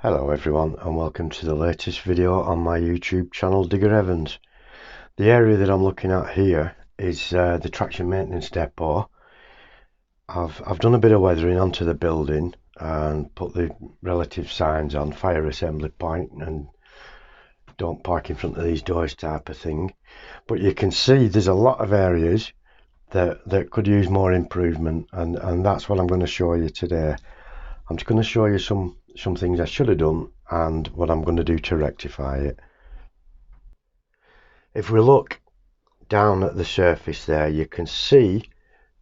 Hello everyone and welcome to the latest video on my YouTube channel Digger Evans. The area that I'm looking at here is the traction maintenance depot. I've done a bit of weathering onto the building and put the relative signs on, fire assembly point and don't park in front of these doors type of thing. But you can see there's a lot of areas that could use more improvement, and that's what I'm going to show you today. I'm just going to show you some things I should have done and what I'm going to do to rectify it. If we look down at the surface there, you can see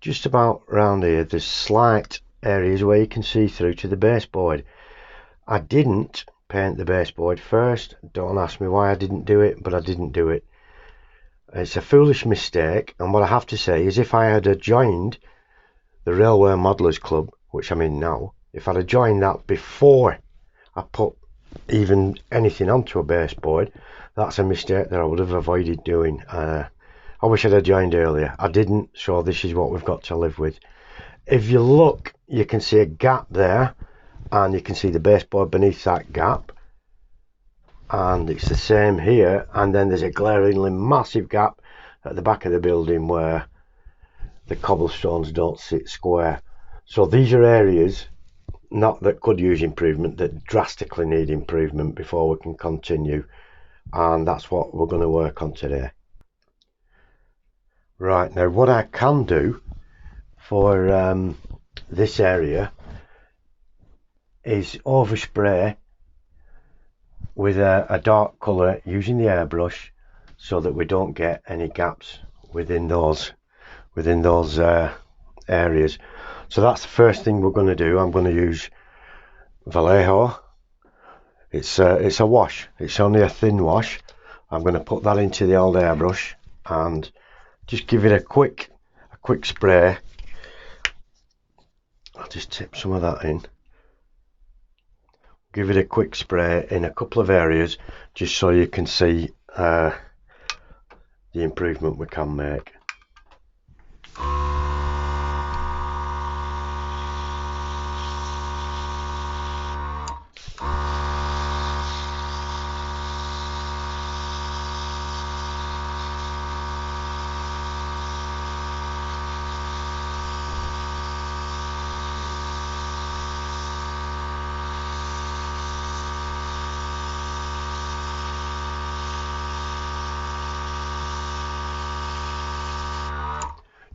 just about around here there's slight areas where you can see through to the baseboard. I didn't paint the baseboard first. Don't ask me why I didn't do it, but I didn't do it. It's a foolish mistake, and what I have to say is if I had joined the Railway Modelers Club, which I'm in now, if I'd have joined that before I put even anything onto a baseboard, that's a mistake that I would have avoided doing. I wish I'd have joined earlier. I didn't, so this is what we've got to live with. If you look, you can see a gap there, and you can see the baseboard beneath that gap, and it's the same here, and then there's a glaringly massive gap at the back of the building where the cobblestones don't sit square. So these are areas not that could use improvement, that drastically need improvement before we can continue, and that's what we're going to work on today. Right, now what I can do for this area is overspray with a dark colour using the airbrush so that we don't get any gaps within those areas. So that's the first thing we're going to do. I'm going to use Vallejo. It's a wash. It's only a thin wash. I'm going to put that into the old airbrush and just give it a quick spray. I'll just tip some of that in. Give it a quick spray in a couple of areas just so you can see the improvement we can make.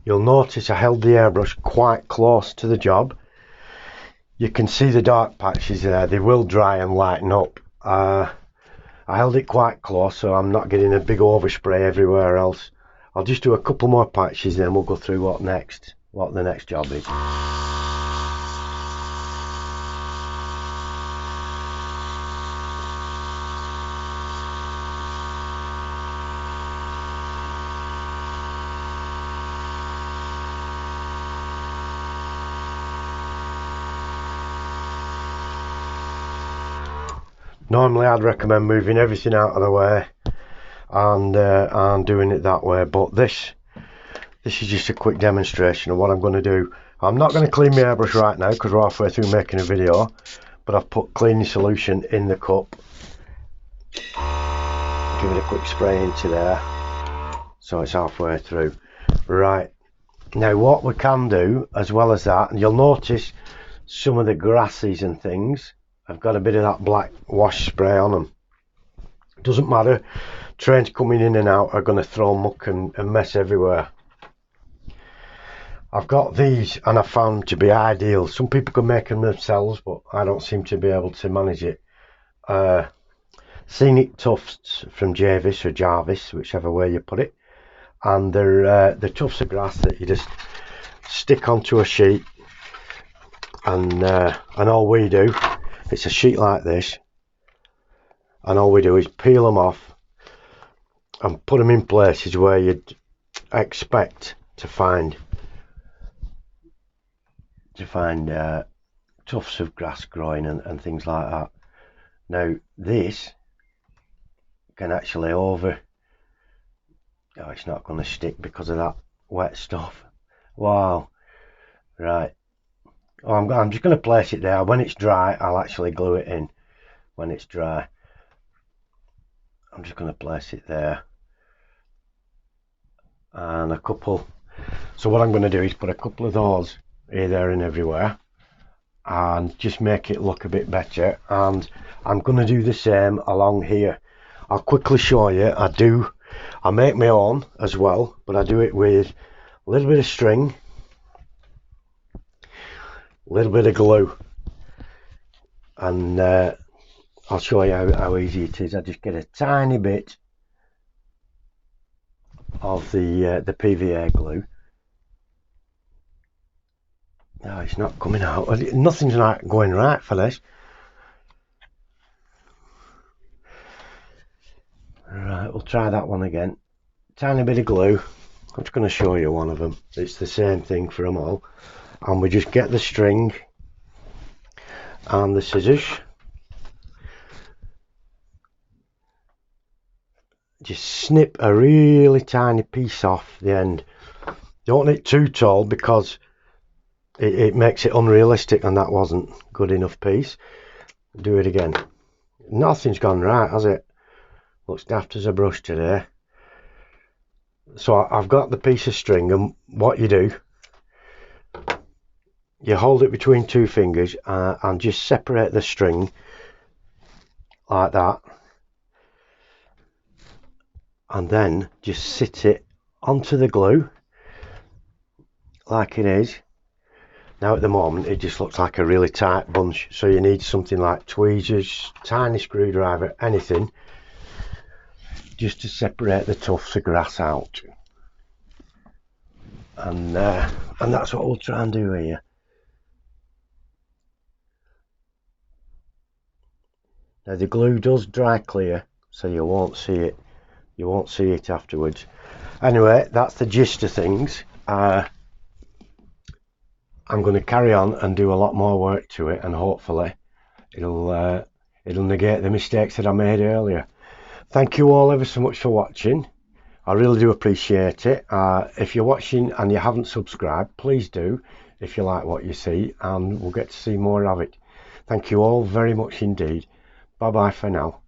You'll notice I held the airbrush quite close to the job. You can see the dark patches there, they will dry and lighten up. I held it quite close so I'm not getting a big overspray everywhere else. I'll just do a couple more patches, then we'll go through what the next job is. Normally I'd recommend moving everything out of the way and doing it that way, but this is just a quick demonstration of what I'm going to do. I'm not going to clean my airbrush right now because we're halfway through making a video, but I've put cleaning solution in the cup. Give it a quick spray into there so it's halfway through. Right, now what we can do as well as that, and you'll notice some of the grasses and things, I've got a bit of that black wash spray on them. Doesn't matter, trains coming in and out are going to throw muck and mess everywhere. I've got these and I found to be ideal. Some people can make them themselves, but I don't seem to be able to manage it. Scenic tufts from Jarvis, whichever way you put it, and they're the tufts of grass that you just stick onto a sheet, and all we do, it's a sheet like this, and all we do is peel them off and put them in places where you'd expect to find tufts of grass growing and things like that. Now this can actually it's not going to stick because of that wet stuff. Wow. Right, I'm just going to place it there. When it's dry I'll actually glue it in. when it's dry. I'm just going to place it there, and a couple. So what I'm going to do is put a couple of those here, there and everywhere, and just make it look a bit better. And I'm going to do the same along here. I'll quickly show you. I make my own as well, but I do it with a little bit of string, a little bit of glue, and I'll show you how easy it is. I just get a tiny bit of the PVA glue. No, it's not coming out. Nothing's not going right for this. Right, we'll try that one again. Tiny bit of glue. I'm just going to show you one of them. It's the same thing for them all. And we just get the string and the scissors. Just snip a really tiny piece off the end. Don't need it too tall because it makes it unrealistic, and that wasn't good enough piece. Do it again. Nothing's gone right, has it? Looks daft as a brush today. So I've got the piece of string, and what you do, you hold it between two fingers and just separate the string like that, and then just sit it onto the glue like it is. Now at the moment it just looks like a really tight bunch, so you need something like tweezers, tiny screwdriver, anything, just to separate the tufts of grass out. And that's what we'll try and do here. Now the glue does dry clear, so you won't see it. You won't see it afterwards. Anyway, that's the gist of things. I'm going to carry on and do a lot more work to it, and hopefully it'll negate the mistakes that I made earlier. Thank you all ever so much for watching. I really do appreciate it. If you're watching and you haven't subscribed, please do if you like what you see, and we'll get to see more of it. Thank you all very much indeed. Bye bye for now.